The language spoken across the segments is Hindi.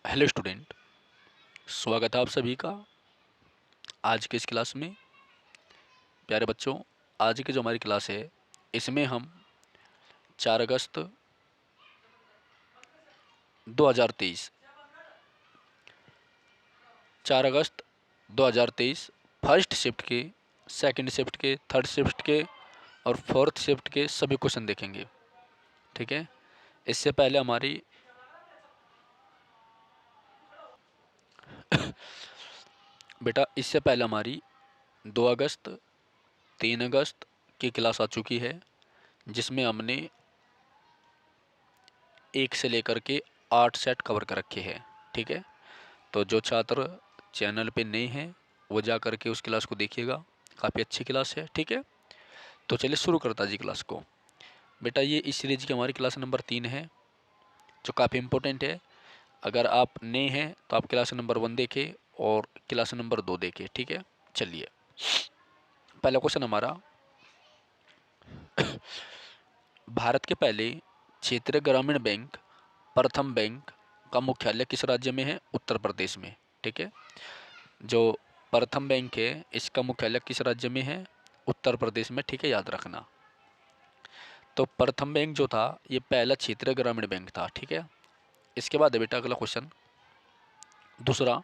हेलो स्टूडेंट, स्वागत है आप सभी का आज के इस क्लास में। प्यारे बच्चों, आज की जो हमारी क्लास है इसमें हम 4 अगस्त 2023 4 अगस्त 2023 फर्स्ट शिफ्ट के, सेकंड शिफ्ट के, थर्ड शिफ्ट के और फोर्थ शिफ्ट के सभी क्वेश्चन देखेंगे। ठीक है। इससे पहले हमारी बेटा इससे पहले हमारी 2 अगस्त 3 अगस्त की क्लास आ चुकी है, जिसमें हमने 1 से लेकर के 8 सेट कवर कर रखे हैं। ठीक है। तो जो छात्र चैनल पे नए हैं वो जा करके उस क्लास को देखिएगा, काफ़ी अच्छी क्लास है। ठीक है। तो चलिए शुरू करता जी क्लास को। बेटा ये इस सीरीज की हमारी क्लास नंबर 3 है, जो काफ़ी इम्पोर्टेंट है। अगर आप नए हैं तो आप क्लास नंबर 1 देखें और क्लास नंबर 2 देखें। ठीक है। चलिए, पहला क्वेश्चन हमारा, भारत के पहले क्षेत्रीय ग्रामीण बैंक प्रथम बैंक का मुख्यालय किस राज्य में है? उत्तर प्रदेश में। ठीक है। जो प्रथम बैंक है इसका मुख्यालय किस राज्य में है? उत्तर प्रदेश में। ठीक है, याद रखना। तो प्रथम बैंक जो था ये पहला क्षेत्रीय ग्रामीण बैंक था। ठीक है। इसके बाद है बेटा अगला क्वेश्चन दूसरा,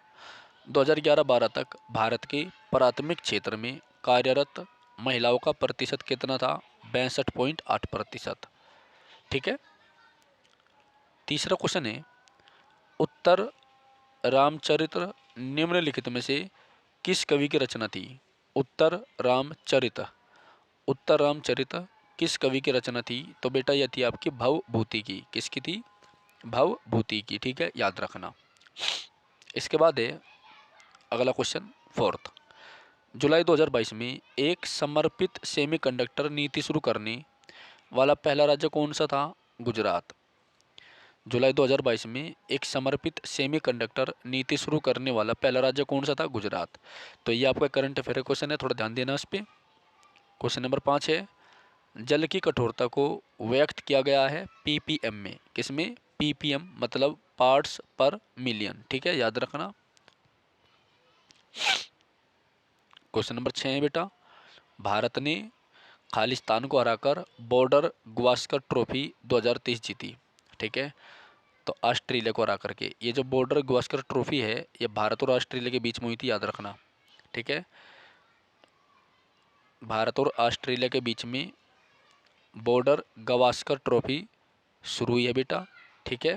2011-12 तक भारत के प्राथमिक क्षेत्र में कार्यरत महिलाओं का प्रतिशत कितना था? 62.8%। ठीक है। तीसरा क्वेश्चन है, उत्तर रामचरित्र निम्नलिखित में से किस कवि की रचना थी? उत्तर रामचरित उत्तर रामचरित किस कवि की रचना थी? तो बेटा यह थी आपकी भवभूति की। किसकी थी? भवभूति की। ठीक है, याद रखना। इसके बाद है अगला क्वेश्चन फोर्थ, जुलाई 2022 में एक समर्पित सेमीकंडक्टर नीति शुरू करने वाला पहला राज्य कौन सा था? गुजरात। जुलाई 2022 में एक समर्पित सेमीकंडक्टर नीति शुरू करने वाला पहला राज्य कौन सा था? गुजरात। तो ये आपका करंट अफेयर क्वेश्चन है, थोड़ा ध्यान देना इस पे। क्वेश्चन नंबर 5 है, जल की कठोरता को व्यक्त किया गया है पीपीएम में। किसमें? पीपीएम मतलब पार्ट्स पर मिलियन। ठीक है, याद रखना। क्वेश्चन नंबर 6 है बेटा, भारत ने खालिस्तान को हराकर बॉर्डर गावस्कर ट्रॉफी 2023 जीती। ठीक है। तो ऑस्ट्रेलिया को हरा करके ये जो बॉर्डर गावस्कर ट्रॉफी है ये भारत और ऑस्ट्रेलिया के बीच में हुई थी, याद रखना। ठीक है। भारत और ऑस्ट्रेलिया के बीच में बॉर्डर गावस्कर ट्रॉफी शुरू हुई है बेटा। ठीक है,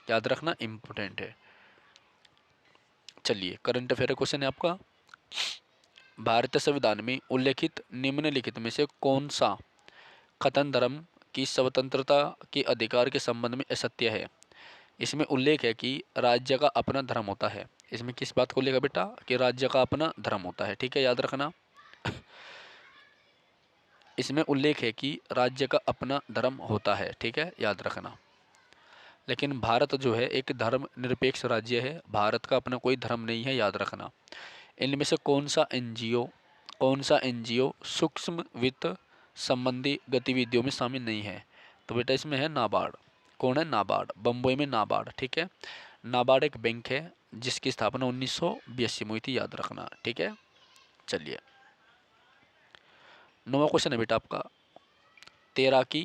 याद रखना, इम्पोर्टेंट है। चलिए, करंट अफेयर क्वेश्चन है आपका, भारतीय संविधान में उल्लेखित निम्नलिखित में से कौन सा कथन धर्म की स्वतंत्रता के अधिकार के संबंध में असत्य है? इसमें उल्लेख है कि राज्य का अपना धर्म होता है। इसमें किस बात को लेकर बेटा? कि राज्य का अपना धर्म होता है। ठीक है, याद रखना। इसमें उल्लेख है कि राज्य का अपना धर्म होता है। ठीक है, याद रखना। लेकिन भारत जो है एक धर्म निरपेक्ष राज्य है, भारत का अपना कोई धर्म नहीं है, याद रखना। इनमें से कौन सा एनजीओ सूक्ष्म वित्त संबंधी गतिविधियों में शामिल नहीं है? तो बेटा इसमें है नाबार्ड। कौन है? नाबार्ड। बम्बई में नाबार्ड। ठीक है। नाबार्ड एक बैंक है जिसकी स्थापना 1982 में हुई थी, याद रखना। ठीक है। चलिए, 9वां क्वेश्चन है बेटा आपका, तैराकी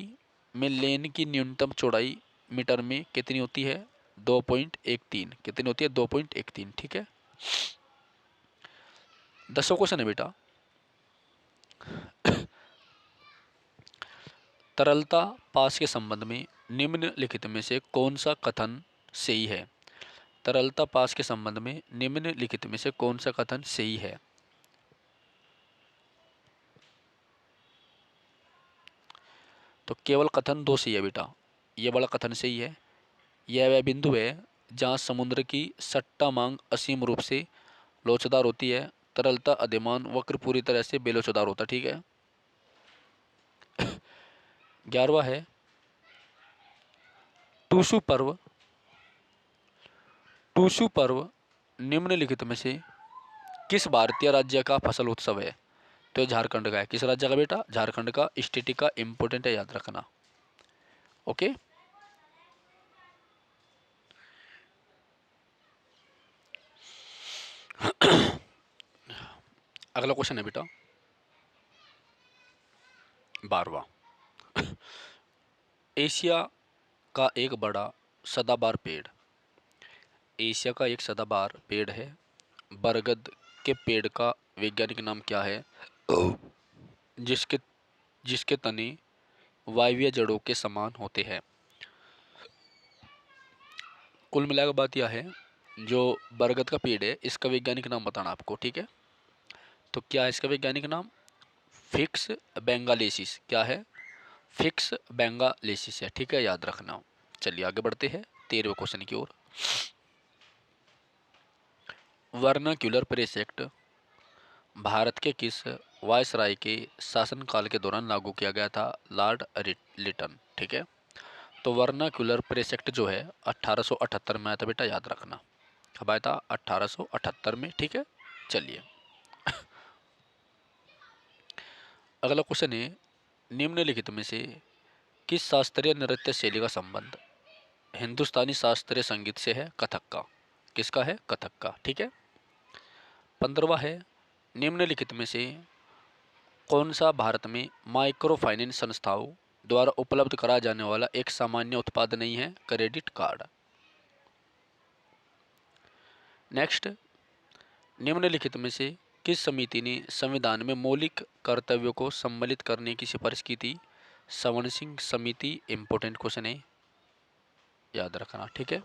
में लेन की न्यूनतम चौड़ाई मीटर में कितनी होती है? 2.13। कितनी होती है? 2.13। ठीक है। 10वां क्वेश्चन है बेटा, तरलता पास के संबंध में निम्नलिखित में से कौन सा कथन सही है? तरलता पास के संबंध में निम्नलिखित में से कौन सा कथन सही है? तो केवल कथन 2 सही है बेटा। ये वाला कथन सही है। यह वह बिंदु है जहाँ समुद्र की सट्टा मांग असीम रूप से लोचदार होती है, तरलता अधिमान वक्र पूरी तरह से बेलोचदार होता है। ठीक है। 11वां है, टूसू पर्व टूसू पर्व निम्नलिखित में से किस भारतीय राज्य का फसल उत्सव है? तो ये झारखंड का है। किस राज्य का बेटा? झारखंड का। स्टेटिक का, इंपॉर्टेंट है, याद रखना। ओके। अगला क्वेश्चन है बेटा 12वां। एशिया का एक बड़ा सदाबहार पेड़, एशिया का एक सदाबहार पेड़ है, बरगद के पेड़ का वैज्ञानिक नाम क्या है, जिसके जिसके तने वायवीय जड़ों के समान होते हैं। कुल मिलाकर बात यह है, जो बरगद का पेड़ है इसका वैज्ञानिक नाम बताना आपको, ठीक है। तो क्या है इसका वैज्ञानिक नाम? फिक्स बेंगालेसिस। क्या है? फिक्स बेंगालेसिस है, ठीक है, याद रखना। चलिए आगे बढ़ते हैं 13वें क्वेश्चन की ओर। वर्नाक्यूलर प्रेस एक्ट भारत के किस वायसराय के शासनकाल के दौरान लागू किया गया था? लॉर्ड लिटन, ठीक है। तो वर्नाक्यूलर प्रेस एक्ट जो है 1878 में आया था बेटा, याद रखना। कब आया था? 1878 में, ठीक है। चलिए अगला क्वेश्चन है, निम्नलिखित में से किस शास्त्रीय नृत्य शैली का संबंध हिंदुस्तानी शास्त्रीय संगीत से है? कथक का। किसका है? कथक का, ठीक है। 15वां है, निम्नलिखित में से कौन सा भारत में माइक्रो फाइनेंस संस्थाओं द्वारा उपलब्ध कराया जाने वाला एक सामान्य उत्पाद नहीं है? Credit card. नेक्स्ट, निम्नलिखित में से किस समिति ने संविधान में मौलिक कर्तव्यों को सम्मिलित करने की सिफारिश की थी? सवर्ण सिंह समिति। इंपॉर्टेंट क्वेश्चन है, याद रखना, ठीक है।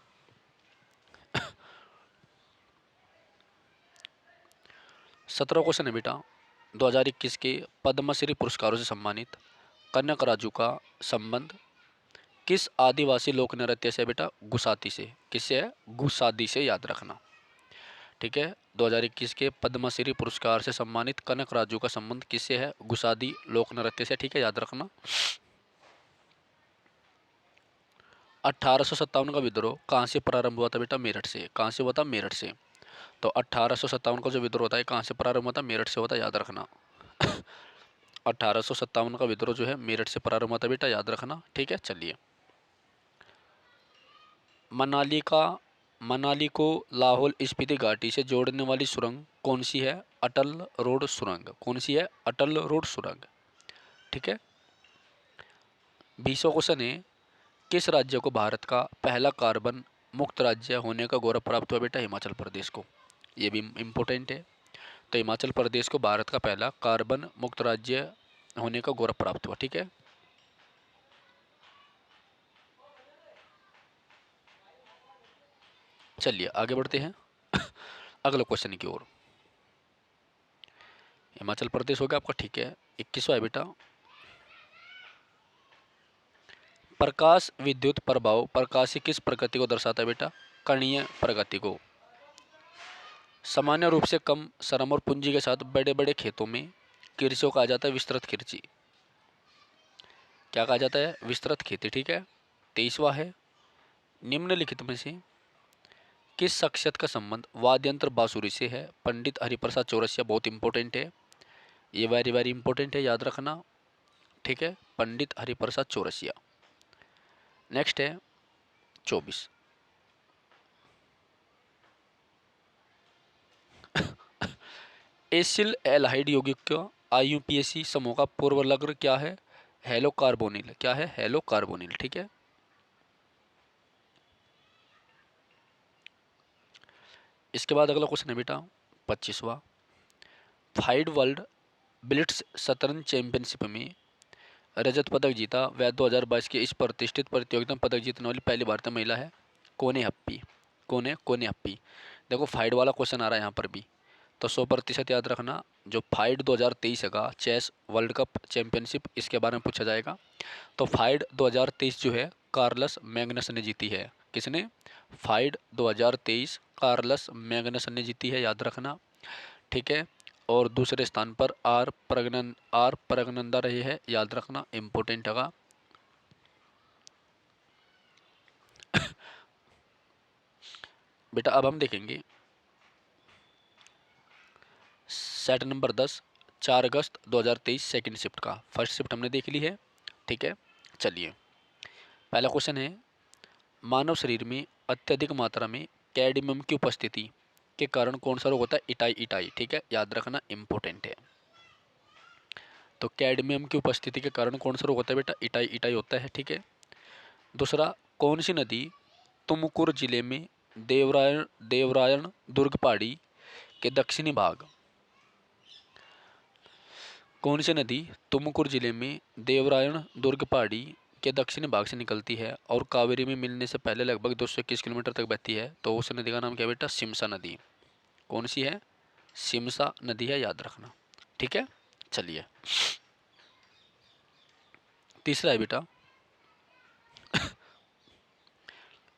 17वां क्वेश्चन है बेटा 2021 के पद्मश्री पुरस्कारों से सम्मानित कनक राजू का संबंध किस आदिवासी लोक नृत्य से? बेटा गुसाती से। किससे है? गुसादी से, याद रखना, ठीक है। 2021 के पद्मश्री पुरस्कार से सम्मानित कनक राजू का संबंध किससे है? गुसादी लोक नृत्य से, ठीक है, याद रखना। 1857 का विद्रोह कहाँ से प्रारंभ हुआ था? बेटा मेरठ से। कहाँ से हुआ था? मेरठ से। तो 1857 का जो विद्रोह होता है कहाँ से प्रारंभ हुआ था? मेरठ से होता है, याद रखना। 1857 का विद्रोह जो है मेरठ से प्रारंभ हुआ था बेटा, याद रखना, ठीक है। चलिए, मनाली को लाहौल स्पीति घाटी से जोड़ने वाली सुरंग कौन सी है? अटल रोड सुरंग। कौन सी है? अटल रोड सुरंग, ठीक है। 20वां क्वेश्चन है, किस राज्य को भारत का पहला कार्बन मुक्त राज्य होने का गौरव प्राप्त हुआ? बेटा हिमाचल प्रदेश को। ये भी इम्पोर्टेंट है। तो हिमाचल प्रदेश को भारत का पहला कार्बन मुक्त राज्य होने का गौरव प्राप्त हुआ, ठीक है। चलिए आगे बढ़ते हैं अगले क्वेश्चन की ओर। हिमाचल प्रदेश हो गया आपका, ठीक है। 21वां है बेटा, प्रकाश विद्युत प्रभाव प्रकाश की किस प्रकृति को दर्शाता है? बेटा कणीय प्रगति को। सामान्य रूप से कम श्रम और पूंजी के साथ बड़े बड़े खेतों में कृषि को कहा जाता है विस्तृत कृषि। क्या कहा जाता है? विस्तृत खेती, ठीक है। 23वां है, निम्नलिखित में से किस शख्सियत का संबंध वाद्य यंत्र बांसुरी से है? पंडित हरिप्रसाद चौरसिया। बहुत इंपॉर्टेंट है, ये वेरी वेरी इंपॉर्टेंट है, याद रखना, ठीक है। पंडित हरिप्रसाद चौरसिया। नेक्स्ट है 24, एसिल एल्हाइड यौगिक का आईयूपीएसी समूह का पूर्व लग्न क्या है? Hello carbonyl. क्या है? हेलो कार्बोनिल, ठीक है। इसके बाद अगला क्वेश्चन है बेटा 25वां, फाइड वर्ल्ड ब्लिट्स शतरंज चैंपियनशिप में रजत पदक जीता वह 2022 की इस प्रतिष्ठित प्रतियोगिता में पदक जीतने वाली पहली भारतीय महिला है? कोने हप्पी। कौन है? कोने हप्पी। देखो फाइड वाला क्वेश्चन आ रहा है यहाँ पर भी, तो 100% याद रखना। जो फाइड 2023 का चेस वर्ल्ड कप चैंपियनशिप, इसके बारे में पूछा जाएगा। तो फाइड 2023 जो है कार्लस मैग्नस ने जीती है। किसने? फाइड 2023 कार्लस मैग्नस ने जीती है, याद रखना, ठीक है। और दूसरे स्थान पर आर प्रगनंदा रही है, याद रखना, इम्पोर्टेंट होगा। बेटा अब हम देखेंगे सेट नंबर 10, 4 अगस्त 2023 सेकंड शिफ्ट का। फर्स्ट शिफ्ट हमने देख ली है, ठीक है। चलिए पहला क्वेश्चन है, मानव शरीर में अत्यधिक मात्रा में कैडमियम की उपस्थिति के कारण कौन सा रोग होता है? Itai itai. ठीक है, याद रखना, इंपॉर्टेंट है। तो कैडमियम की उपस्थिति के कारण कौन सा रोग होता है बेटा? इटाई इटाई होता है। ठीक है। दूसरा, कौन सी नदी तुमकुर जिले में देवरायण देवरायण दुर्ग पहाड़ी के दक्षिणी भाग, कौन सी नदी तुमकुर जिले में देवरायण दुर्ग पहाड़ी के दक्षिणी भाग से निकलती है और कावेरी में मिलने से पहले लगभग 221 किलोमीटर तक बहती है? तो उस नदी का नाम क्या बेटा? सिमसा नदी। कौन सी है? सिमसा नदी है, याद रखना। ठीक है, चलिए तीसरा है बेटा,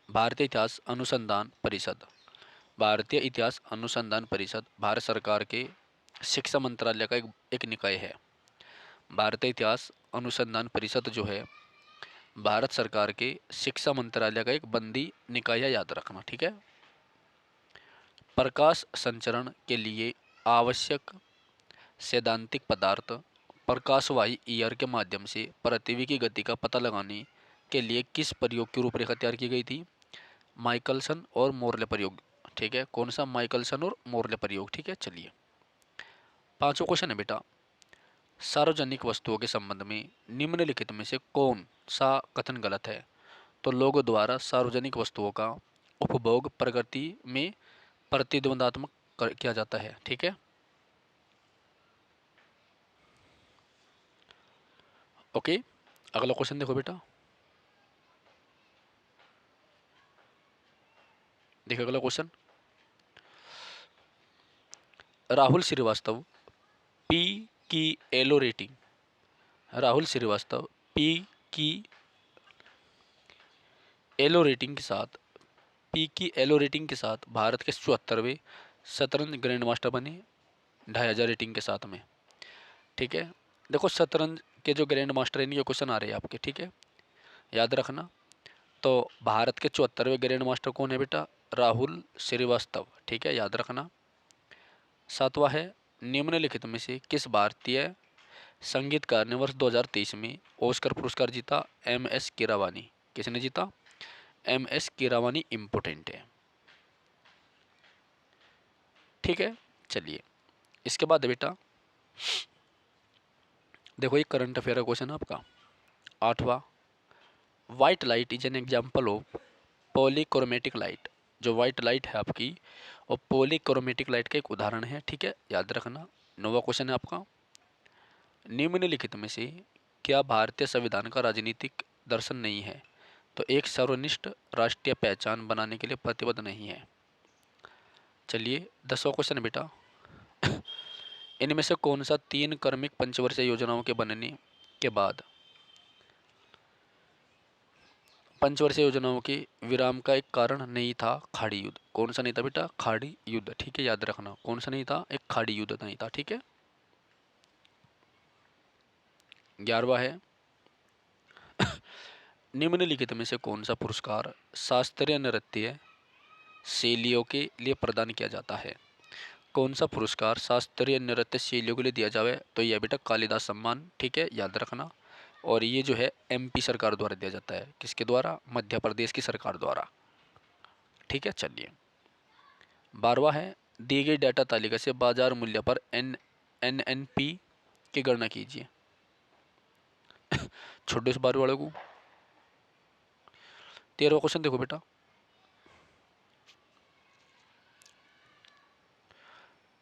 भारतीय इतिहास अनुसंधान परिषद। भारतीय इतिहास अनुसंधान परिषद भारत सरकार के शिक्षा मंत्रालय का एक निकाय है। भारतीय इतिहास अनुसंधान परिषद जो है भारत सरकार के शिक्षा मंत्रालय का एक बंदी निकाय है, याद रखना। ठीक है। प्रकाश संचरण के लिए आवश्यक सैद्धांतिक पदार्थ प्रकाशवाही ईयर के माध्यम से पृथ्वी की गति का पता लगाने के लिए किस प्रयोग की रूपरेखा तैयार की गई थी? माइकलसन और मोरले प्रयोग। ठीक है, कौन सा? माइकलसन और मोरले प्रयोग। ठीक है, चलिए पांचवा क्वेश्चन है बेटा, सार्वजनिक वस्तुओं के संबंध में निम्नलिखित में से कौन सा कथन गलत है? तो लोगों द्वारा सार्वजनिक वस्तुओं का उपभोग प्रकृति में प्रतिद्वंदात्मक किया जाता है। ठीक है। ओके, अगला क्वेश्चन देखो बेटा, देखो अगला क्वेश्चन, राहुल श्रीवास्तव पी की Elo rating, Rahul Srivastava P की एलो रेटिंग के साथ पी की एलो रेटिंग के साथ भारत के 74वें शतरंज ग्रैंड मास्टर बने 2500 रेटिंग के साथ में। ठीक है, देखो शतरंज के जो ग्रैंड मास्टर इनके क्वेश्चन आ रहे हैं आपके। ठीक है, याद रखना। तो भारत के 74वें ग्रैंड मास्टर कौन है बेटा? राहुल श्रीवास्तव। ठीक है, याद रखना। सातवां है, निम्नलिखित में से किस भारतीय संगीतकार ने वर्ष 2023 में ऑस्कर पुरस्कार जीता? M S Keeravani. किसने जीता? M S Keeravani. इम्पोर्टेंट है। ठीक है, चलिए इसके बाद बेटा देखो, एक करंट अफेयर का क्वेश्चन है आपका, आठवां, white light is an example of polychromatic light. जो वाइट लाइट है आपकी वो पॉलीक्रोमेटिक लाइट का एक उदाहरण है। ठीक है, याद रखना। नौवां क्वेश्चन है आपका, निम्नलिखित में से क्या भारतीय संविधान का राजनीतिक दर्शन नहीं है? तो एक सर्वनिष्ठ राष्ट्रीय पहचान बनाने के लिए प्रतिबद्ध नहीं है। चलिए 10वां क्वेश्चन बेटा, इनमें से कौन सा 3 क्रमिक पंचवर्षीय योजनाओं के बनने के बाद पंचवर्षीय योजनाओं के विराम का एक कारण नहीं था? खाड़ी युद्ध। कौन सा नहीं था बेटा? खाड़ी युद्ध। ठीक है, याद रखना, कौन सा नहीं था? एक खाड़ी युद्ध नहीं था। ठीक है। 11वां है, निम्नलिखित में से कौन सा पुरस्कार शास्त्रीय नृत्य शैलियों के लिए प्रदान किया जाता है? कौन सा पुरस्कार शास्त्रीय नृत्य शैलियों के लिए दिया जाए? तो यह बेटा कालिदास सम्मान। ठीक है, याद रखना। और ये जो है एमपी सरकार द्वारा दिया जाता है। किसके द्वारा? मध्य प्रदेश की सरकार द्वारा। ठीक है, चलिए 12वां है, दी गई डाटा तालिका से बाजार मूल्य पर एनएनपी की गणना कीजिए। छोटे से 12 वाले को 13वां क्वेश्चन देखो बेटा,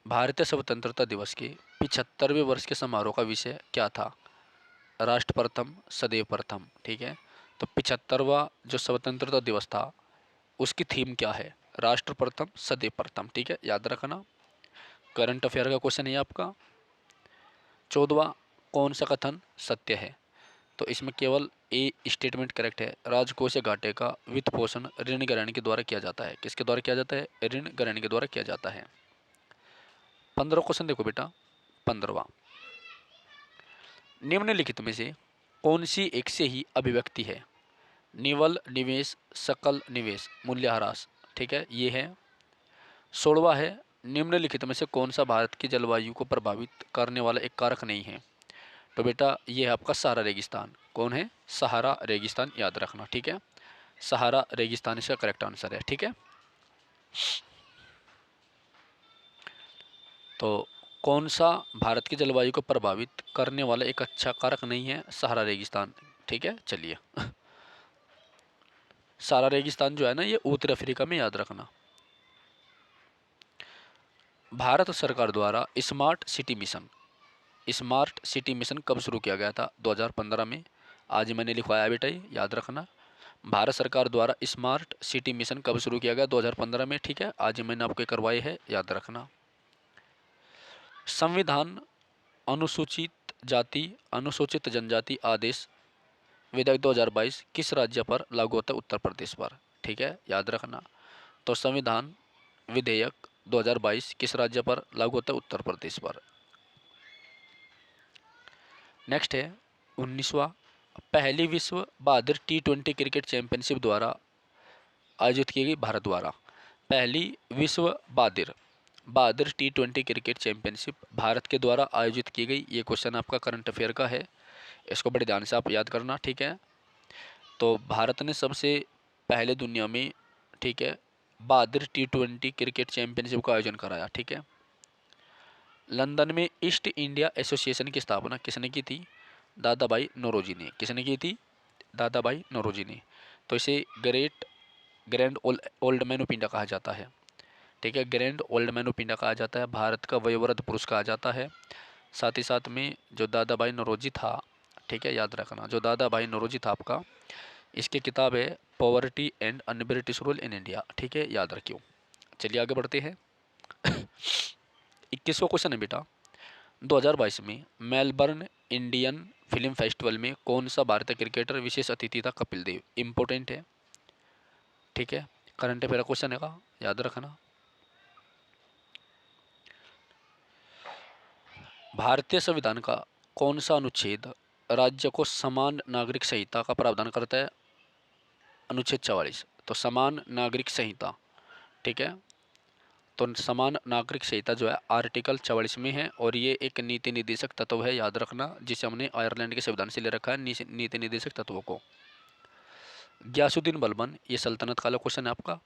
भारतीय स्वतंत्रता दिवस के 75वें वर्ष के समारोह का विषय क्या था? राष्ट्र प्रथम सदैव प्रथम। ठीक है, तो 75वां जो स्वतंत्रता दिवस था उसकी थीम क्या है? राष्ट्र प्रथम सदैव प्रथम। ठीक है, याद रखना, करंट अफेयर का क्वेश्चन है आपका। 14वां, कौन सा कथन सत्य है? तो इसमें केवल ए स्टेटमेंट करेक्ट है। राजकोषीय घाटे का वित्त पोषण ऋण ग्रहण के द्वारा किया जाता है। किसके द्वारा किया जाता है? ऋण ग्रहण के द्वारा किया जाता है। 15वां क्वेश्चन देखो बेटा, 15वां, निम्नलिखित में से कौन सी एक से ही अभिव्यक्ति है? निवल निवेश, सकल निवेश, मूल्यह्रास। ठीक है, ये है। 16वां है, निम्नलिखित में से कौन सा भारत की जलवायु को प्रभावित करने वाला एक कारक नहीं है? तो बेटा ये है आपका सहारा रेगिस्तान। कौन है? सहारा रेगिस्तान, याद रखना, ठीक है। सहारा रेगिस्तान इसका करेक्ट आंसर है, ठीक है। तो कौन सा भारत की जलवायु को प्रभावित करने वाला एक अच्छा कारक नहीं है? सहारा रेगिस्तान, ठीक है। चलिए सहारा रेगिस्तान जो है ना, ये उत्तरी अफ्रीका में, याद रखना। भारत सरकार द्वारा स्मार्ट सिटी मिशन कब शुरू किया गया था? 2015 में। आज मैंने लिखवाया बेटा, ये याद रखना। भारत सरकार द्वारा स्मार्ट सिटी मिशन कब शुरू किया गया? 2015 में, ठीक है। आज मैंने आपको करवाई है, याद रखना। संविधान अनुसूचित जाति अनुसूचित जनजाति आदेश विधेयक 2022 किस राज्य पर लागू होता है? उत्तर प्रदेश पर, ठीक है, याद रखना। तो संविधान विधेयक 2022 किस राज्य पर लागू होता है? उत्तर प्रदेश पर। नेक्स्ट है 19वां, पहली विश्व बहादुर T20 क्रिकेट चैंपियनशिप द्वारा आयोजित की गई भारत द्वारा। पहली विश्व बहादुर T20 क्रिकेट चैंपियनशिप भारत के द्वारा आयोजित की गई। ये क्वेश्चन आपका करंट अफेयर का है, इसको बड़े ध्यान से आप याद करना, ठीक है। तो भारत ने सबसे पहले दुनिया में, ठीक है, बहादुर T20 क्रिकेट चैंपियनशिप का आयोजन कराया, ठीक है। लंदन में ईस्ट इंडिया एसोसिएशन की स्थापना किसने की थी? दादा भाई नौरोजी ने। किसने की थी? दादा भाई नौरोजी ने। तो इसे grand old man of India कहा जाता है, ठीक है। Grand old man of India कहा जाता है, भारत का वयोवृद्ध पुरुष कहा जाता है। साथ ही साथ में जो दादा भाई नौरोजी था, ठीक है, याद रखना, जो दादा भाई नौरोजी था आपका, इसकी किताब है poverty and un British rule in India, ठीक है, याद रखियो। चलिए आगे बढ़ते हैं 21वां क्वेश्चन है बेटा, 2022 में मेलबर्न इंडियन फिल्म फेस्टिवल में कौन सा भारतीय क्रिकेटर विशेष अतिथि था? कपिल देव। इंपॉर्टेंट है, ठीक है, करंट अफेयर क्वेश्चन है का, याद रखना। भारतीय संविधान का कौन सा अनुच्छेद राज्य को समान नागरिक संहिता का प्रावधान करता है? अनुच्छेद 44। तो समान नागरिक संहिता, ठीक है। तो समान नागरिक संहिता जो है आर्टिकल 44 में है, और ये एक नीति निर्देशक तत्व है, याद रखना, जिसे हमने आयरलैंड के संविधान से ले रखा है, नीति निर्देशक तत्वों को। ग्यासुद्दीन बलबन, ये सल्तनत काल क्वेश्चन है आपका।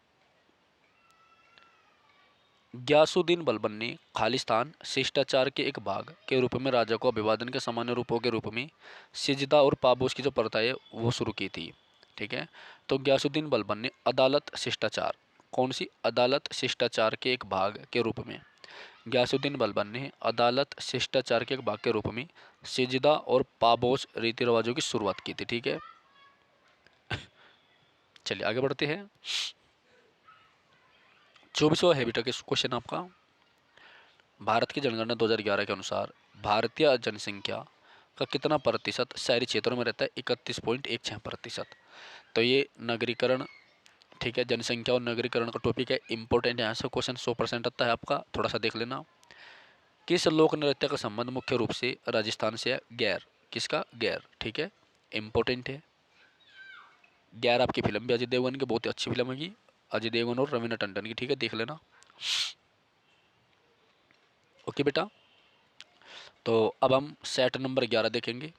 ग्यासुद्दीन बलबन ने खालिस्तान शिष्टाचार के एक भाग के रूप में राजा को अभिवादन के सामान्य रूपों के रूप में सिजदा और पाबोस की जो प्रथा है वो शुरू की थी, ठीक है। तो ग्यासुद्दीन बलबन ने अदालत शिष्टाचार, कौन सी? अदालत शिष्टाचार के एक भाग के रूप में, ग्यासुद्दीन बलबन ने अदालत शिष्टाचार के एक भाग के रूप में सिजदा और पाबोस रीति रिवाजों की शुरुआत की थी, ठीक है। चलिए आगे बढ़ते हैं 24वां है बेटा क्वेश्चन आपका। भारत की जनगणना 2011 के अनुसार भारतीय जनसंख्या का कितना प्रतिशत शहरी क्षेत्रों में रहता है? 31.16%। तो ये नगरीकरण, ठीक है, जनसंख्या और नगरीकरण का टॉपिक है, इंपॉर्टेंट है, यहाँ से क्वेश्चन 100% आता है आपका, थोड़ा सा देख लेना। किस लोक नृत्य का संबंध मुख्य रूप से राजस्थान से है? गैर। किसका? गैर, ठीक है, इंपॉर्टेंट है। गैर आपकी फिल्म भी अजय देवगन की बहुत ही अच्छी फिल्म है, अजय देवगन और रवीना टंडन की, ठीक है, देख लेना। ओके बेटा, तो अब हम सेट नंबर 11 देखेंगे।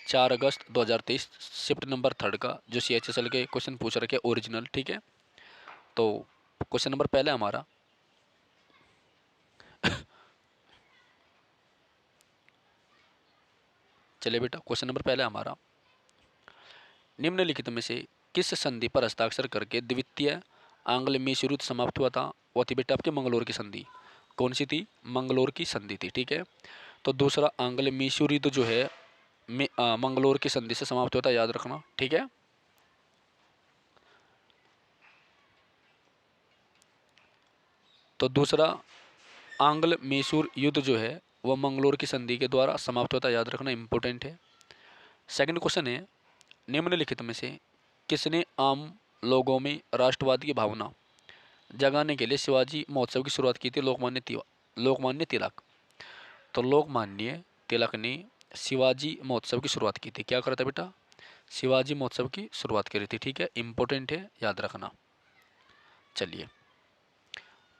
4 अगस्त 2023 शिफ्ट नंबर 3 का जो CHSL के क्वेश्चन पूछ रखे ओरिजिनल, ठीक है। तो क्वेश्चन नंबर पहले हमारा चलिए बेटा, क्वेश्चन नंबर पहले हमारा, निम्नलिखित में से किस संधि पर हस्ताक्षर करके द्वितीय आंग्ल मैसूर युद्ध समाप्त हुआ था? वो थी बेटा आपकी मंगलोर की संधि। कौन सी थी? मंगलोर की संधि थी, ठीक है। तो दूसरा आंग्ल मैसूर युद्ध जो है मंगलोर की संधि से समाप्त होता है, याद रखना, ठीक है। तो दूसरा आंग्ल मैसूर युद्ध जो है वह मंगलोर की संधि के द्वारा समाप्त होता है, याद रखना, इंपॉर्टेंट है। सेकंड क्वेश्चन है, निम्नलिखित में से किसने आम लोगों में राष्ट्रवाद की भावना जगाने के लिए शिवाजी महोत्सव की शुरुआत की थी? लोकमान्य तिलक। तो लोकमान्य तिलक ने शिवाजी महोत्सव की शुरुआत की थी। क्या करता बेटा? शिवाजी महोत्सव की शुरुआत करी थी, ठीक है, इंपॉर्टेंट है, याद रखना। चलिए,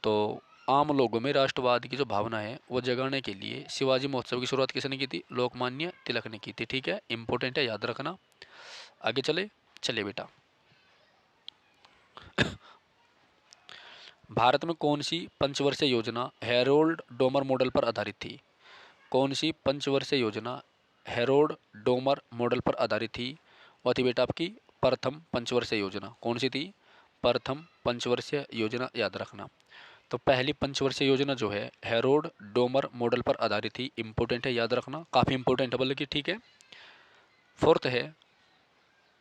तो आम लोगों में राष्ट्रवाद की जो भावना है वो जगाने के लिए शिवाजी महोत्सव की शुरुआत किसने की थी? लोकमान्य तिलक ने की थी। ठीक है, इंपॉर्टेंट है, याद रखना। आगे चले बेटा। भारत में कौन सी पंचवर्षीय योजना हेरोल्ड डोमर मॉडल पर आधारित थी? कौन सी पंचवर्षीय योजना हेरोल्ड डोमर मॉडल पर आधारित थी? वह थी बेटा आपकी प्रथम पंचवर्षीय योजना। कौन सी थी? प्रथम पंचवर्षीय योजना, याद रखना। तो पहली पंचवर्षीय योजना जो है हेरोल्ड डोमर मॉडल पर आधारित थी। इंपॉर्टेंट है, याद रखना, काफ़ी इंपॉर्टेंट है बल्कि। ठीक है, फोर्थ है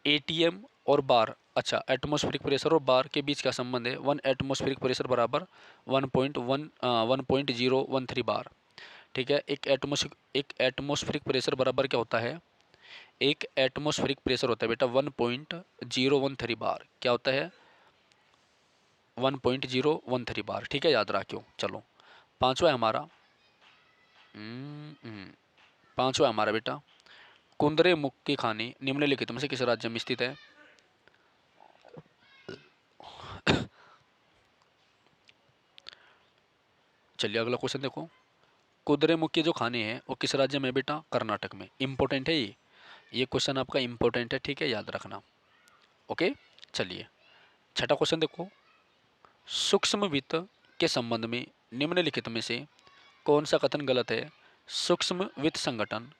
एटीएम और बार। अच्छा, एटमॉस्फेरिक प्रेशर और बार के बीच का संबंध है 1 एटमॉस्फेरिक प्रेशर बराबर 1.013 बार। ठीक है, एक एटमॉस्फेरिक प्रेशर बराबर क्या होता है? एक एटमॉस्फेरिक प्रेशर होता है बेटा 1.013 बार। क्या होता है? 1.013 बार। ठीक है, याद रखियो। चलो, पांचवा है हमारा पांचवा है हमारा बेटा, कुंदरे मुख की खानी निम्नलिखित में से किस राज्य में स्थित है? चलिए अगला क्वेश्चन देखो। कुद्रेमुख के जो खाने हैं वो किस राज्य में बेटा? कर्नाटक में। इंपॉर्टेंट है ये क्वेश्चन आपका इंपॉर्टेंट है। ठीक है, याद रखना। ओके, चलिए छठा क्वेश्चन देखो। सूक्ष्म वित्त के संबंध में निम्नलिखित में से कौन सा कथन गलत है? सूक्ष्म वित्त संगठन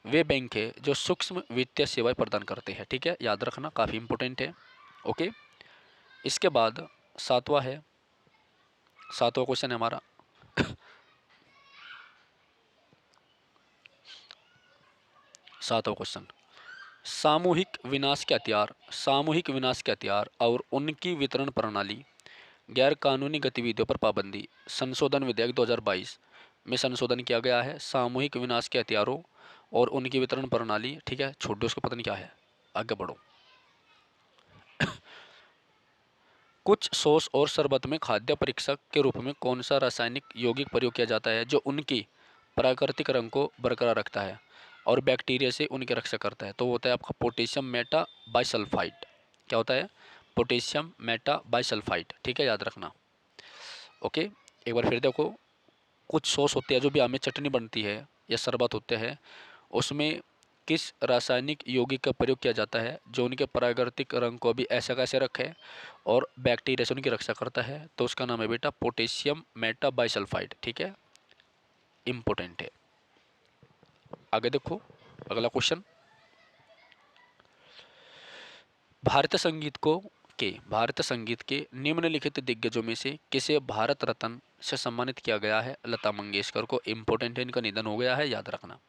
वे बैंक है जो सूक्ष्म वित्तीय सेवाएं प्रदान करते हैं। ठीक है, याद रखना, काफ़ी इंपॉर्टेंट है। ओके, इसके बाद सातवां क्वेश्चन है हमारा। सातवां क्वेश्चन, सामूहिक विनाश के हथियार और उनकी वितरण प्रणाली, गैर कानूनी गतिविधियों पर पाबंदी, संशोधन विधेयक 2022 में संशोधन किया गया है। सामूहिक विनाश के हथियारों और उनकी वितरण प्रणाली। ठीक है, छोटे उसको पता नहीं क्या है, आगे बढ़ो। कुछ सॉस और शरबत में खाद्य परीक्षक के रूप में कौन सा रासायनिक यौगिक प्रयोग किया जाता है जो उनकी प्राकृतिक रंग को बरकरार रखता है और बैक्टीरिया से उनकी रक्षा करता है? तो वो होता है आपका पोटेशियम मेटा बाइसल्फाइड। क्या होता है? Potassium Meta bisulphide. ठीक है, याद रखना। ओके, एक बार फिर देखो। कुछ सॉस होते हैं जो भी आम में चटनी बनती है या शरबत होते हैं, उसमें किस रासायनिक यौगिक का प्रयोग किया जाता है जो उनके प्राकृतिक रंग को भी ऐसा कैसे रखे और बैक्टीरिया से उनकी रक्षा करता है? तो उसका नाम है बेटा पोटेशियम मेटाबाइसल्फाइड। ठीक है, इंपॉर्टेंट है। आगे देखो अगला क्वेश्चन। भारतीय संगीत के निम्नलिखित दिग्गजों में से किसे भारत रत्न से सम्मानित किया गया है? लता मंगेशकर को। इंपॉर्टेंट है, इनका निधन हो गया है, याद रखना।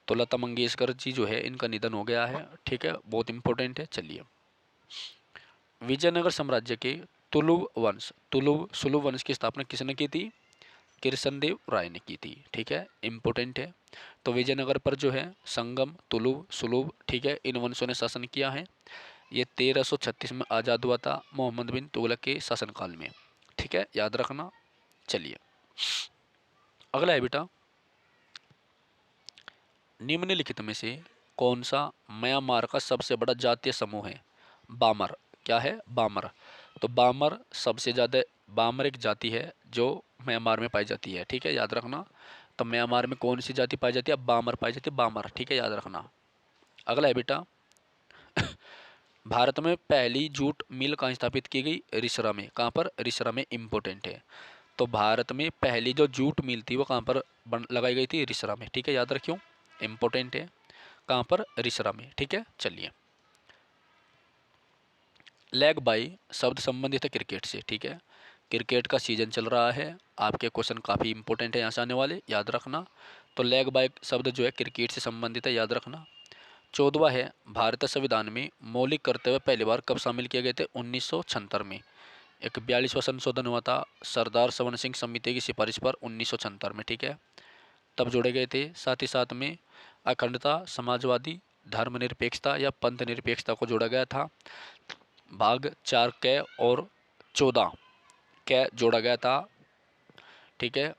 तो लता मंगेशकर जी जो है इनका निधन हो गया है। ठीक है, बहुत इंपॉर्टेंट है। चलिए, विजयनगर साम्राज्य के तुलुव वंश की स्थापना किसने की थी? कृष्णदेव राय ने की थी। ठीक है, इंपॉर्टेंट है। तो विजयनगर पर जो है संगम, तुलुव, सुलुभ, ठीक है, इन वंशों ने शासन किया है। ये 1336 में आज़ाद हुआ था मोहम्मद बिन तुगलक के शासनकाल में। ठीक है, याद रखना। चलिए अगला है बेटा, निम्नलिखित में से कौन सा म्यांमार का सबसे बड़ा जातीय समूह है? बामर। क्या है? बामर। तो बामर एक जाति है जो म्यांमार में पाई जाती है। ठीक है, याद रखना। तो म्यांमार में कौन सी जाति पाई जाती है? बामर पाई जाती है, बामर। ठीक है, याद रखना। अगला है बेटा, भारत में पहली जूट मिल कहाँ स्थापित की गई? रिसरा में। कहाँ पर? रिसरा में। इंपॉर्टेंट है। तो भारत में पहली जो जूट मिल थी वो कहाँ पर लगाई गई थी? रिसरा में। ठीक है, याद रखियो, इंपॉर्टेंट है। कहाँ पर? रिसरा में। ठीक है, चलिए। लेग बाई शब्द संबंधित है क्रिकेट से। ठीक है, क्रिकेट का सीजन चल रहा है, आपके क्वेश्चन काफ़ी इंपॉर्टेंट है यहाँ से आने वाले, याद रखना। तो लेग बाई शब्द जो है क्रिकेट से संबंधित है, याद रखना। 14वां है, भारतीय संविधान में मौलिक कर्तव्य पहली बार कब शामिल किए गए थे? 1976 में। एक 42वां संशोधन हुआ था सरदार सवन सिंह समिति की सिफारिश पर 1976 में। ठीक है, तब जोड़े गए थे। साथ ही साथ में अखंडता, समाजवादी, धर्मनिरपेक्षता या पंथ निरपेक्षता को जोड़ा गया था। भाग 4 कै और 14 कै जोड़ा गया था। ठीक है,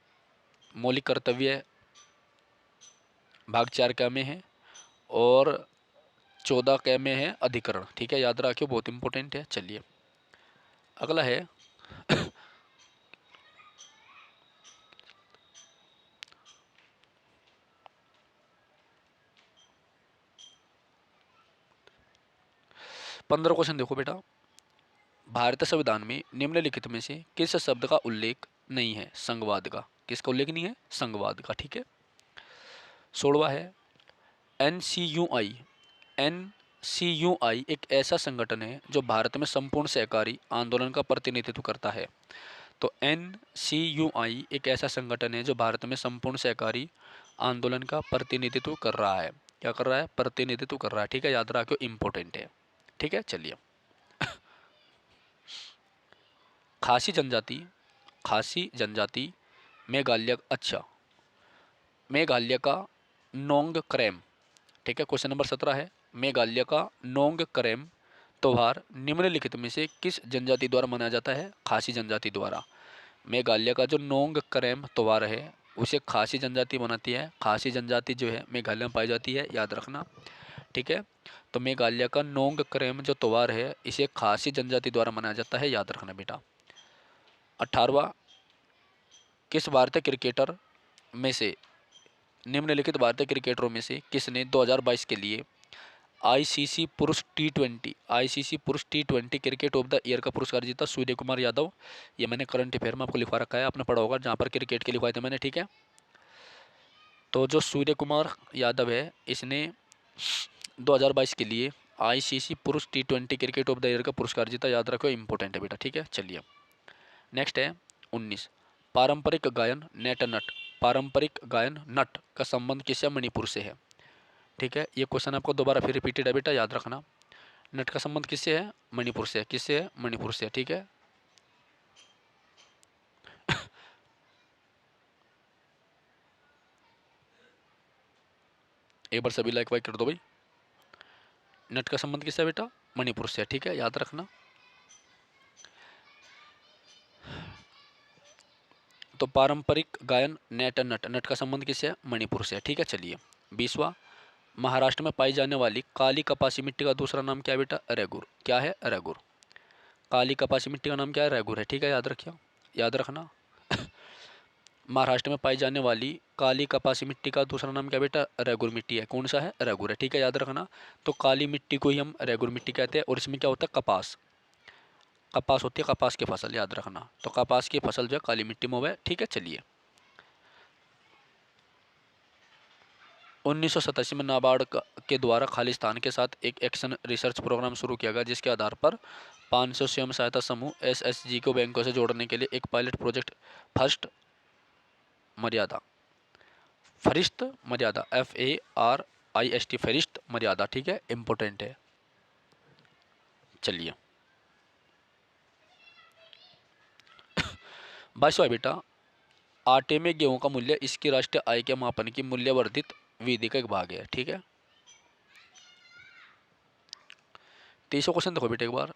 मौलिक कर्तव्य भाग 4 कै में है और 14 कै में है अधिकरण। ठीक है, याद रखियो, बहुत इंपॉर्टेंट है। चलिए अगला है 15 क्वेश्चन देखो बेटा, भारतीय संविधान में निम्नलिखित में से किस शब्द का उल्लेख नहीं है? संघवाद का। किसका उल्लेख नहीं है? संघवाद का। ठीक है। 16वां है NCUI। NCUI एक ऐसा संगठन है जो भारत में संपूर्ण सहकारी आंदोलन का प्रतिनिधित्व करता है। तो NCUI एक ऐसा संगठन है जो भारत में संपूर्ण सहकारी आंदोलन का प्रतिनिधित्व कर रहा है। क्या कर रहा है? प्रतिनिधित्व कर रहा है। ठीक है, याद रखो, इम्पोर्टेंट है। ठीक है, चलिए। खासी जनजाति, खासी जनजाति मेघालय, अच्छा, मेघालय का नोंग करेम। ठीक है, क्वेश्चन नंबर 17 है, मेघालय का नोंग करेम त्योहार निम्नलिखित में से किस जनजाति द्वारा मनाया जाता है? खासी जनजाति द्वारा। मेघालय का जो नोंग करेम त्योहार है उसे खासी जनजाति मनाती है। खासी जनजाति जो है मेघालय में पाई जाती है, याद रखना। ठीक है, तो मेघालय का नोंग करेम जो त्योहार है इसे खासी जनजाति द्वारा मनाया जाता है, याद रखना बेटा। 18वां, किस भारतीय क्रिकेटर में से निम्नलिखित भारतीय क्रिकेटरों में से किसने 2022 के लिए आईसीसी पुरुष टी20 क्रिकेट ऑफ द ईयर का पुरस्कार जीता? सूर्य कुमार यादव। ये मैंने करंट अफेयर में आपको लिखवा रखा है, आपने पढ़ा होगा, जहाँ पर क्रिकेट के लिखवाए थे मैंने। ठीक है, तो जो सूर्य कुमार यादव है इसने 2022 के लिए आईसीसी पुरुष टी20 क्रिकेट ऑफ द ईयर का पुरस्कार जीता, याद रखो, इंपॉर्टेंट है बेटा। ठीक है, चलिए। नेक्स्ट है 19, पारंपरिक गायन नेट नट। पारंपरिक गायन नट का संबंध किससे? मणिपुर से है। ठीक है, ये क्वेश्चन आपको दोबारा फिर रिपीटेड है बेटा, याद रखना। नट का संबंध किससे है? मणिपुर से। किससे है? मणिपुर से। ठीक है, एक बार सभी लाइक वाइक कर दो भाई। नट का संबंध किससे है बेटा? मणिपुर से। ठीक है, याद रखना। तो पारंपरिक गायन नेट नट, नट का संबंध किससे है? मणिपुर से। ठीक है, चलिए। 20वां, महाराष्ट्र में पाई जाने वाली काली कपासी मिट्टी का दूसरा नाम क्या है बेटा? रेगुर। क्या है? रेगुर। काली कपासी मिट्टी का नाम क्या है? रेगुर है। ठीक है, याद रखिए, याद रखना। महाराष्ट्र में पाई जाने वाली काली कपासी मिट्टी का दूसरा नाम क्या बेटा? रेगुर मिट्टी है। कौन सा है? रेगुर है। ठीक है, याद रखना। तो काली मिट्टी को ही हम रेगुर मिट्टी कहते हैं, और इसमें क्या होता है? कपास। कपास होती है, कपास की फसल, याद रखना। तो कपास की फसल जो है काली मिट्टी में है। ठीक है, चलिए। 1987 में नाबार्ड के द्वारा खालिस्तान के साथ एक एक्शन रिसर्च प्रोग्राम शुरू किया गया, जिसके आधार पर 500 स्वयं सहायता समूह एसएचजी को बैंकों से जोड़ने के लिए एक पायलट प्रोजेक्ट फर्स्ट मर्यादा, फरिश्त मर्यादा, FARIST, फरिश्त मर्यादा। ठीक है, इंपॉर्टेंट है। चलिए। 22वां बेटा, आटे में गेहूं का मूल्य इसकी राष्ट्रीय आय के मापन की मूल्यवर्धित विधि का एक भाग है। ठीक है, 23वां क्वेश्चन देखो बेटा एक बार।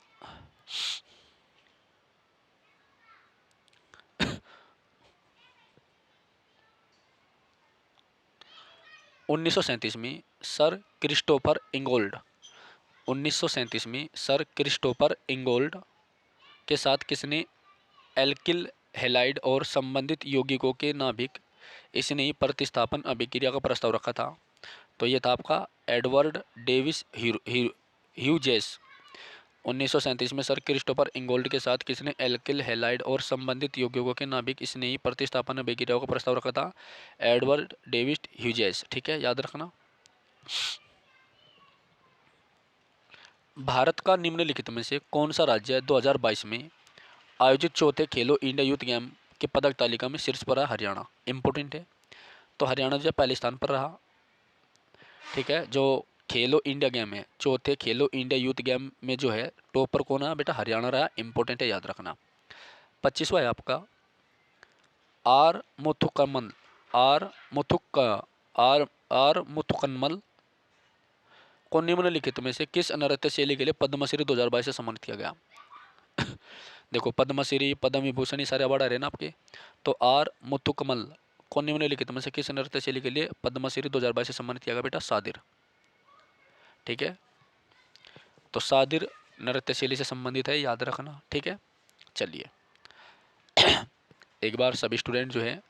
1937 में सर क्रिस्टोफर इंगोल्ड, 1937 में सर क्रिस्टोफर इंगोल्ड के साथ किसने एल्किल हैलाइड और संबंधित यौगिकों के नाभिक स्नेही प्रतिस्थापन अभिक्रिया का प्रस्ताव रखा था? तो ये था आपका एडवर्ड डेविस ह्यूजेस। 1937 में सर क्रिस्टोफर इंगोल्ड के साथ किसने एल्किल हैलाइड और संबंधित यौगिकों के नाभिक स्नेही प्रतिस्थापन अभिक्रिया का प्रस्ताव रखा था? Edward Davis Hughes. ठीक है, याद रखना। भारत का निम्नलिखित में से कौन सा राज्य 2022 में आयोजित चौथे खेलो इंडिया यूथ गेम के पदक तालिका में शीर्ष पर है? हरियाणा। इंपॉर्टेंट है। तो हरियाणा जो है पहले स्थान पर रहा। ठीक है, जो खेलो इंडिया गेम है, चौथे खेलो इंडिया यूथ गेम में जो है टॉप पर कौन है बेटा? हरियाणा रहा। इंपॉर्टेंट है, याद रखना। 25वां है आपका आर मुथुकमल, आर मुथुक आर आर मुथुकमल को निम्नलिखित में से किस नृत्य शैली के लिए पद्मश्री 2022 से सम्मानित किया गया? देखो, पद्मश्री, पद्म विभूषण, ये सारे अवार्ड आ रहे हैं ना आपके। तो आर मुथुकमल को निम्नलिखित में से किस नृत्य शैली के लिए पद्मश्री 2022 से सम्मानित किया गया बेटा? सादिर। ठीक है, तो सादिर नृत्य शैली से संबंधित है, याद रखना। ठीक है, चलिए। एक बार सभी स्टूडेंट जो है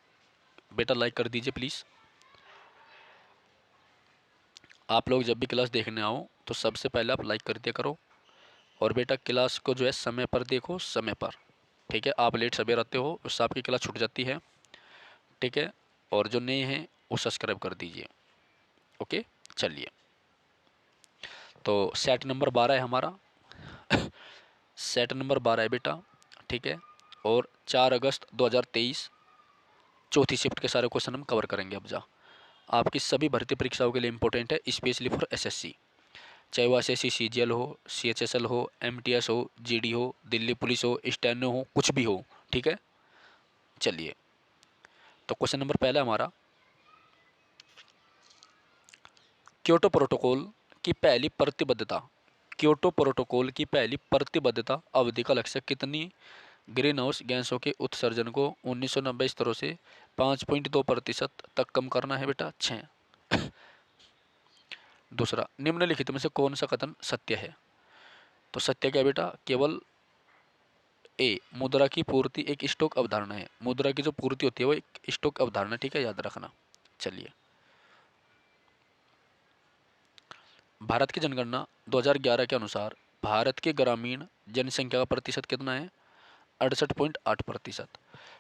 बेटा लाइक कर दीजिए प्लीज़। आप लोग जब भी क्लास देखने आओ तो सबसे पहले आप लाइक कर दिया करो। और बेटा क्लास को जो है समय पर देखो, समय पर, ठीक है। आप लेट सवेर आते हो उससे आपकी क्लास छूट जाती है, ठीक है। और जो नए हैं वो सब्सक्राइब कर दीजिए, ओके। चलिए, तो सेट नंबर 12 है हमारा। सेट नंबर 12 है बेटा, ठीक है। और 4 अगस्त 2023 चौथी शिफ्ट के सारे क्वेश्चन हम कवर करेंगे। अब जा आपकी सभी भर्ती परीक्षाओं के लिए इंपॉर्टेंट है, स्पेशली फॉर एसएससी, चाहे वो एसएससी सीजीएल हो, सीएचएसएल हो, एमटीएस हो, जीडी हो, दिल्ली पुलिस हो, स्टेनो हो, कुछ भी हो, ठीक है। चलिए, तो क्वेश्चन नंबर पहला हमारा, क्योटो प्रोटोकॉल की पहली प्रतिबद्धता, क्योटो प्रोटोकॉल की पहली प्रतिबद्धता अवधि का लक्ष्य कितनी ग्रीन हाउस गैसों के उत्सर्जन को 1990 स्तरों से 5.2% तक कम करना है बेटा, 6। दूसरा, निम्नलिखित में से कौन सा कथन सत्य है? तो सत्य क्या बेटा? केवल ए, मुद्रा की पूर्ति एक स्टॉक अवधारणा है। मुद्रा की जो पूर्ति होती है वो एक स्टॉक अवधारणा, ठीक है, याद रखना। चलिए, भारत की जनगणना 2011 के अनुसार भारत के ग्रामीण जनसंख्या का प्रतिशत कितना है? 68.8%,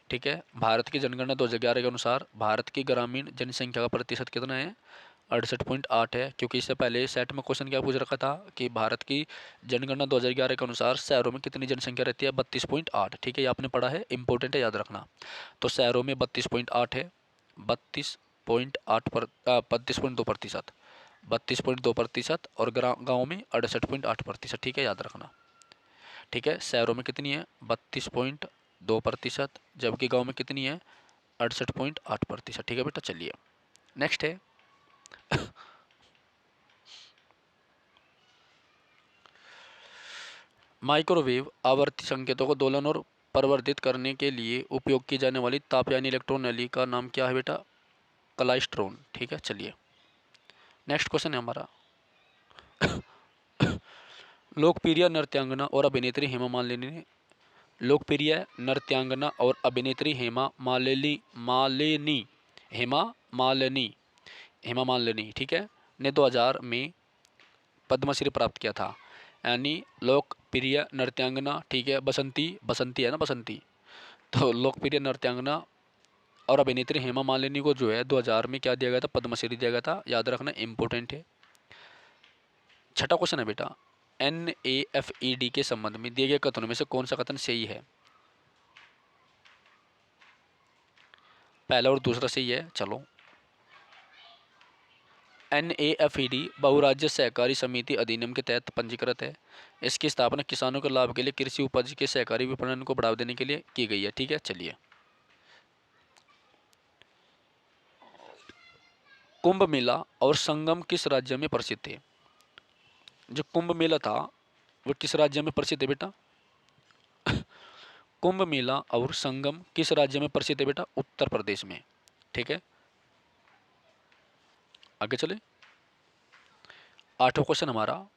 ठीक है। भारत की जनगणना 2011 के अनुसार भारत की ग्रामीण जनसंख्या का प्रतिशत कितना है? 68.8 है, क्योंकि इससे पहले सेट में क्वेश्चन क्या पूछ रखा था कि भारत की जनगणना 2011 के अनुसार शहरों में कितनी जनसंख्या रहती है? 32.8, ठीक है, ये आपने पढ़ा है, इंपॉर्टेंट है, याद रखना। तो शहरों में 32.8 है, 32.2%, 32.2%, और गाँव में 68.8%, ठीक है, याद रखना। ठीक है, शहरों में कितनी है? 32.2%, जबकि गांव में कितनी है? 68.8%, ठीक है बेटा। चलिए, नेक्स्ट है माइक्रोवेव आवर्ती संकेतों को दोलन और परिवर्तित करने के लिए उपयोग की जाने वाली ताप यानी इलेक्ट्रॉन नली का नाम क्या है बेटा? क्लाइस्ट्रॉन, ठीक है। चलिए, नेक्स्ट क्वेश्चन है हमारा, लोकप्रिय नृत्यांगना और अभिनेत्री हेमा मालिनी ने, लोकप्रिय नृत्यांगना और अभिनेत्री हेमा मालिनी हेमा मालिनी, ठीक है, ने 2000 में पद्मश्री प्राप्त किया था। यानी लोकप्रिय नृत्यांगना, ठीक है, बसंती, बसंती है ना, बसंती। तो लोकप्रिय नृत्यांगना और अभिनेत्री हेमा मालिनी को जो है 2000 में क्या दिया गया था? पद्मश्री दिया गया था, याद रखना, इंपॉर्टेंट है। छठा क्वेश्चन है बेटा, NAFED के संबंध में दिए गए कथनों में से कौन सा कथन सही है? पहला और दूसरा सही है। चलो, NAFED बहुराज्य सहकारी समिति अधिनियम के तहत पंजीकृत है। इसकी स्थापना किसानों के लाभ के लिए कृषि उपज के सहकारी विपणन को बढ़ावा देने के लिए की गई है, ठीक है। चलिए, कुंभ मेला और संगम किस राज्य में प्रसिद्ध है? जो कुंभ मेला था वो किस राज्य में प्रसिद्ध है बेटा? कुंभ मेला और संगम किस राज्य में प्रसिद्ध है बेटा? उत्तर प्रदेश में, ठीक है। आगे चले, आठवां क्वेश्चन हमारा,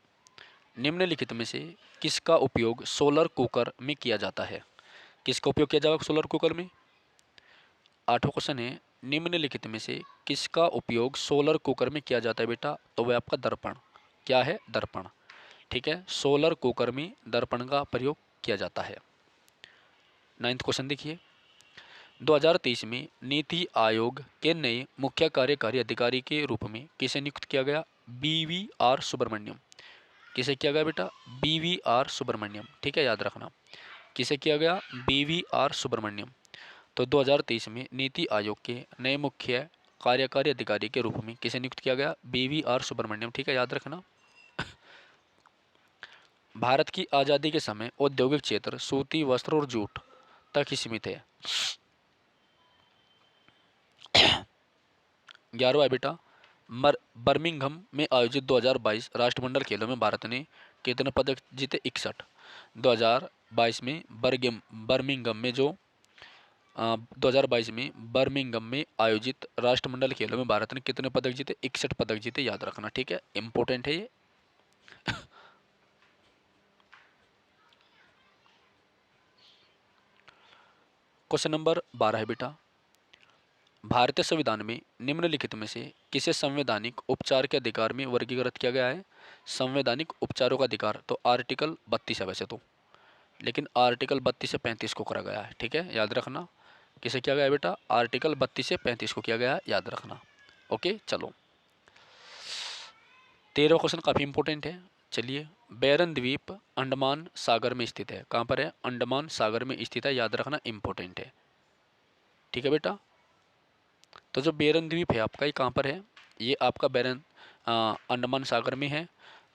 निम्नलिखित में से किसका उपयोग सोलर कुकर में किया जाता है? किसका उपयोग किया जाएगा सोलर कुकर में? आठवां क्वेश्चन है, निम्नलिखित में से किसका उपयोग सोलर कुकर में किया जाता है बेटा? तो वह आपका दर्पण, क्या है? दर्पण, ठीक है। सोलर कुकर में दर्पण का प्रयोग किया जाता है। नाइन्थ क्वेश्चन देखिए, 2023 में नीति आयोग के नए मुख्य कार्यकारी अधिकारी के रूप में किसे नियुक्त किया गया? BVR सुब्रमण्यम। किसे किया गया बेटा? BVR सुब्रमण्यम, ठीक है, याद रखना। किसे किया गया? BVR सुब्रमण्यम। तो 2023 में नीति आयोग के नए मुख्य कार्यकारी अधिकारी के रूप में किसे नियुक्त किया गया? BVR सुब्रमण्यम, ठीक है, याद रखना। भारत की आज़ादी के समय औद्योगिक क्षेत्र सूती वस्त्र और जूट तक ही सीमित है। 11वां है बेटा, बर्मिंघम में आयोजित 2022 राष्ट्रमंडल खेलों में भारत ने कितने पदक जीते? 61। 2022 में बर्मिंघम में जो 2022 में बर्मिंघम में आयोजित राष्ट्रमंडल खेलों में भारत ने कितने पदक जीते? 61 पदक जीते, याद रखना, ठीक है, इंपॉर्टेंट है ये। क्वेश्चन नंबर 12 है बेटा, भारतीय संविधान में निम्नलिखित में से किसे संवैधानिक उपचार के अधिकार में वर्गीकृत किया गया है? संवैधानिक उपचारों का अधिकार तो आर्टिकल 32 है वैसे तो, लेकिन आर्टिकल 32 से 35 को करा गया है, ठीक है, याद रखना। किसे किया गया है बेटा? आर्टिकल 32 से 35 को किया गया है, याद रखना। ओके चलो, 13वां क्वेश्चन काफ़ी इंपॉर्टेंट है। चलिए, बैरन द्वीप अंडमान सागर में स्थित है। कहाँ पर है? अंडमान सागर में स्थित है, याद रखना, इंपॉर्टेंट है, ठीक है बेटा। तो जो बैरन द्वीप है आपका, ये कहाँ पर है? ये आपका बैरन अंडमान सागर में है।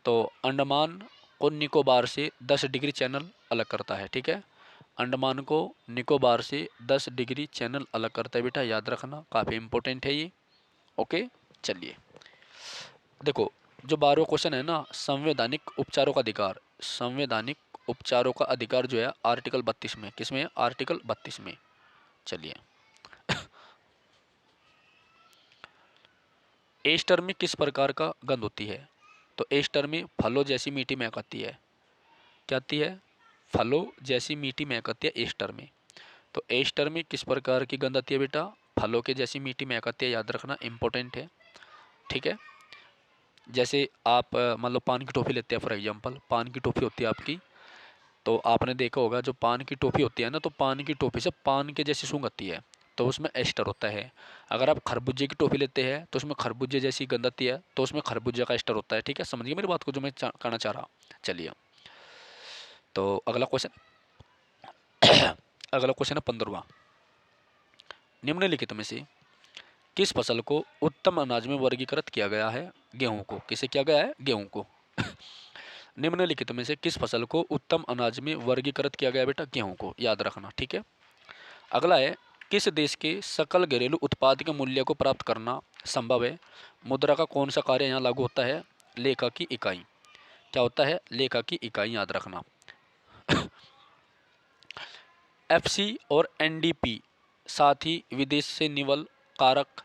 तो अंडमान को निकोबार से 10 डिग्री चैनल अलग करता है, ठीक है। अंडमान को निकोबार से 10 डिग्री चैनल अलग करता है बेटा, याद रखना, काफ़ी इंपॉर्टेंट है ये। ओके चलिए, देखो जो 12वां क्वेश्चन है ना, संवैधानिक उपचारों का अधिकार। संवैधानिक उपचारों का अधिकार जो है आर्टिकल 32 में, किसमें है? आर्टिकल 32 में। चलिए, एस्टर में किस प्रकार का गंध होती है? तो एस्टर में फलों जैसी मीठी महक आती है। क्या आती है? फलों जैसी मीठी महक आती है एस्टर में। तो एस्टर में किस प्रकार की गंध आती है बेटा? फलों के जैसी मीठी महक आती है, याद रखना, इंपॉर्टेंट है, ठीक है। जैसे आप मान लो पान की टोफ़ी लेते हैं, फॉर एग्जांपल पान की टोफ़ी होती है आपकी, तो आपने देखा होगा जो पान की टोफ़ी होती है ना, तो पान की टोफ़ी से पान के जैसी सूंघ आती है, तो उसमें एस्टर होता है। अगर आप खरबूजे की टोफ़ी लेते हैं तो उसमें खरबूजे जैसी गंध आती है, तो उसमें खरबूजे का एस्टर होता है, ठीक है। समझिए मेरी बात को जो मैं कहना चाह रहा। चलिए, तो अगला क्वेश्चन अगला क्वेश्चन है 15वां। निम्नलिखित में से किस फसल को उत्तम अनाज में वर्गीकृत किया गया है? गेहूं को। किसे किया गया है? गेहूं को। निम्नलिखित में से किस फसल को उत्तम अनाज में वर्गीकृत किया गया बेटा? गेहूं को, याद रखना, ठीक है। अगला है, किस देश के सकल घरेलू उत्पाद के मूल्य को प्राप्त करना संभव है? मुद्रा का कौन सा कार्य यहाँ लागू होता है? लेखा की इकाई। क्या होता है? लेखा की इकाई, याद रखना। एफसी और एनडीपी साथ ही विदेश से निवल कारक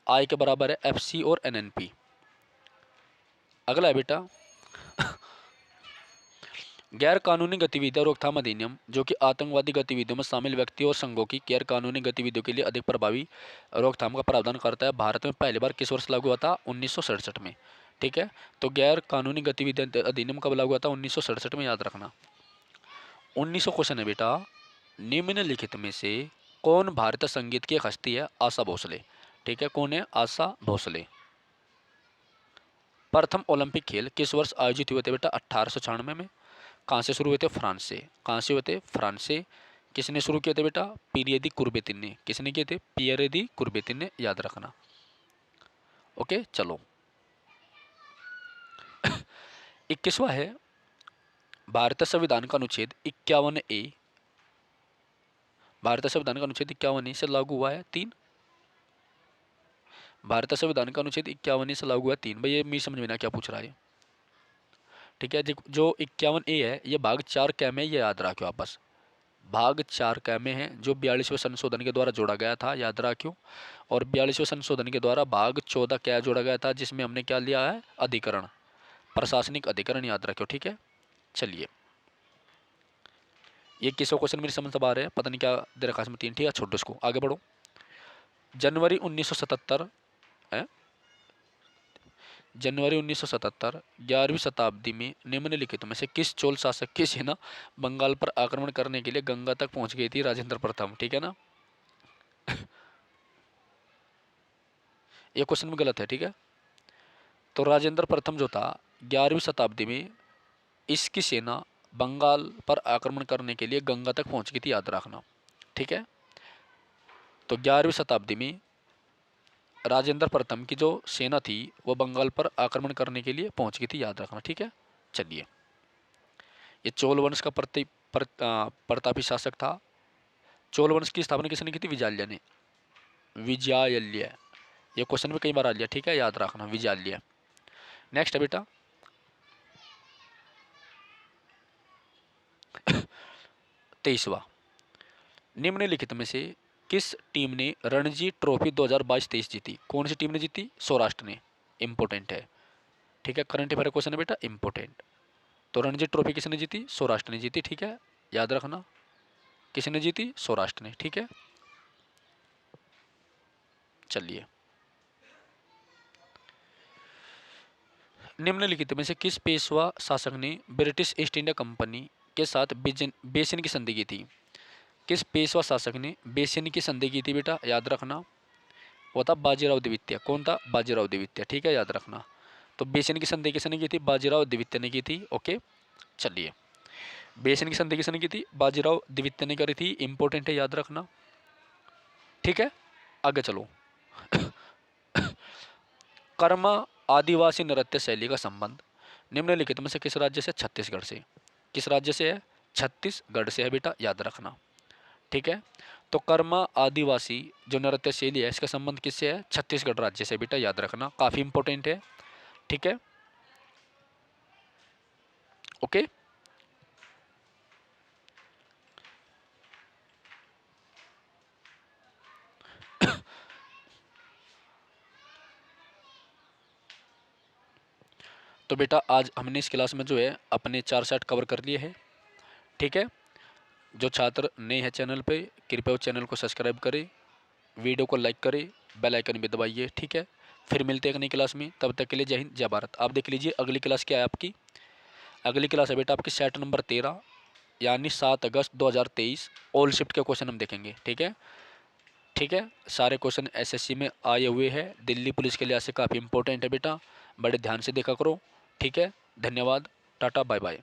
आय के बराबर है, एफसी और एनएनपी। अगला है बेटा, गैर कानूनी गतिविधियां रोकथाम अधिनियम, जो कि आतंकवादी गतिविधियों में शामिल व्यक्तियों और संघों की गैर कानूनी गतिविधियों के लिए अधिक प्रभावी रोकथाम का प्रावधान करता है। भारत में पहली बार किस वर्ष लागू हुआ था? 1967 में, ठीक है। तो गैर कानूनी गतिविधि अधिनियम कब लागू हुआ था? 1967 में, याद रखना। 1900 क्वेश्चन है बेटा, निम्नलिखित में से कौन भारतीय संगीत की एक हस्ती है? आशा भोसले, ठीक है। कौन है? आशा भोसले। प्रथम ओलंपिक खेल किस वर्ष आयोजित हुए थे बेटा? 1896 में। कहाँ से शुरू हुए थे? फ्रांस से। कहाँ से हुए थे? फ्रांस से। किसने शुरू किए थे बेटा? पियरे दी कुर्बेतिन ने। किसने किए थे? पियरे दी कुर्बेतिन ने, याद रखना। ओके चलो, 21वां है, भारतीय संविधान का अनुच्छेद 51A, भारतीय संविधान का अनुच्छेद 51A से लागू हुआ है 3। भारतीय संविधान का अनुच्छेद 51A से लागू हुआ है 3। भाई ये मैं समझ में ना क्या पूछ रहा है, ठीक है। जो 51A है ये भाग 4 कै में, ये याद रखो आप बस। भाग 4 कै में है, जो 42वें संशोधन के द्वारा जोड़ा गया था, याद रखियो। और 42वें संशोधन के द्वारा भाग 14 क्या जोड़ा गया था, जिसमें हमने क्या लिया है? अधिकरण, प्रशासनिक अधिकरण, याद रखियो, ठीक है। चलिए, ये किसो क्वेश्चन मेरी समझ में आ रहे हैं, पता नहीं क्या दे रखा है इसमें 3, ठीक है, छोड़ो इसको, आगे बढ़ो। जनवरी 1977 है, जनवरी 1977 11वीं शताब्दी में निम्नलिखित में से किस चोल शासक की सेना बंगाल पर आक्रमण करने के लिए गंगा तक पहुंच गई थी? राजेंद्र प्रथम, ठीक है ना। ये क्वेश्चन भी गलत है, ठीक है। तो राजेंद्र प्रथम जो था 11वीं शताब्दी में, इसकी सेना बंगाल पर आक्रमण करने के लिए गंगा तक पहुंच गई थी, याद रखना, ठीक है। तो 11वीं शताब्दी में राजेंद्र प्रथम की जो सेना थी वो बंगाल पर आक्रमण करने के लिए पहुंच गई थी, याद रखना, ठीक है। चलिए, ये चोल वंश का प्रतापी शासक था। चोल वंश की स्थापना किसने की थी? विजाल्य ने, विजाल्य। ये क्वेश्चन में कई बार आ लिया, ठीक है, याद रखना, विजाल्य। नेक्स्ट है बेटा, 23वां। निम्नलिखित में से किस टीम ने रणजी ट्रॉफी 2022-23 जीती? कौन सी टीम ने जीती? सौराष्ट्र ने, इंपॉर्टेंट है, ठीक है। करंट अफेयर क्वेश्चन है बेटा, इंपॉर्टेंट। तो रणजी ट्रॉफी किसने जीती? सौराष्ट्र ने जीती, ठीक है, याद रखना। किसने जीती? सौराष्ट्र ने, ठीक है। चलिए, निम्नलिखित में से किस पेशवा शासक ने ब्रिटिश ईस्ट इंडिया कंपनी के साथ बेसिन की संधि की थी? किस पेशवा शासक ने बेसिन की संधि की थी बेटा? याद रखना, वो था बाजीराव द्वितीय। कौन था? बाजीराव द्वितीय। ठीक है, याद रखना। तो बेसिन की संधि किसने की थी? बाजीराव द्वितीय ने की थी। ओके, चलिए, बेसिन की संधि किसने की थी? बाजीराव द्वितीय ने करी थी। इंपॉर्टेंट है, याद रखना। ठीक है, आगे चलो। कर्म आदिवासी नृत्य शैली का संबंध निम्नलिखित में से किस राज्य से? छत्तीसगढ़ से। किस राज्य से है? छत्तीसगढ़ से है बेटा, याद रखना। ठीक है, तो कर्म आदिवासी जो नृत्य शैली है, इसका संबंध किससे है? छत्तीसगढ़ राज्य से बेटा, याद रखना, काफी इंपॉर्टेंट है। ठीक है, ओके। तो बेटा आज हमने इस क्लास में जो है अपने 4 सेट कवर कर लिए हैं। ठीक है, जो छात्र नए हैं चैनल पे, कृपया उस चैनल को सब्सक्राइब करें, वीडियो को लाइक करें, बेल आइकन भी दबाइए। ठीक है, फिर मिलते हैं एक नई क्लास में, तब तक के लिए जय हिंद जय भारत। आप देख लीजिए अगली क्लास क्या है आपकी। अगली क्लास है बेटा आपकी सेट नंबर 13, यानी 7 अगस्त 2023 ऑल शिफ्ट के क्वेश्चन हम देखेंगे। ठीक है, ठीक है, सारे क्वेश्चन एसएससी में आए हुए हैं, दिल्ली पुलिस के लिए से काफ़ी इंपॉर्टेंट है बेटा, बड़े ध्यान से देखा करो। ठीक है, धन्यवाद, टाटा बाय बाय।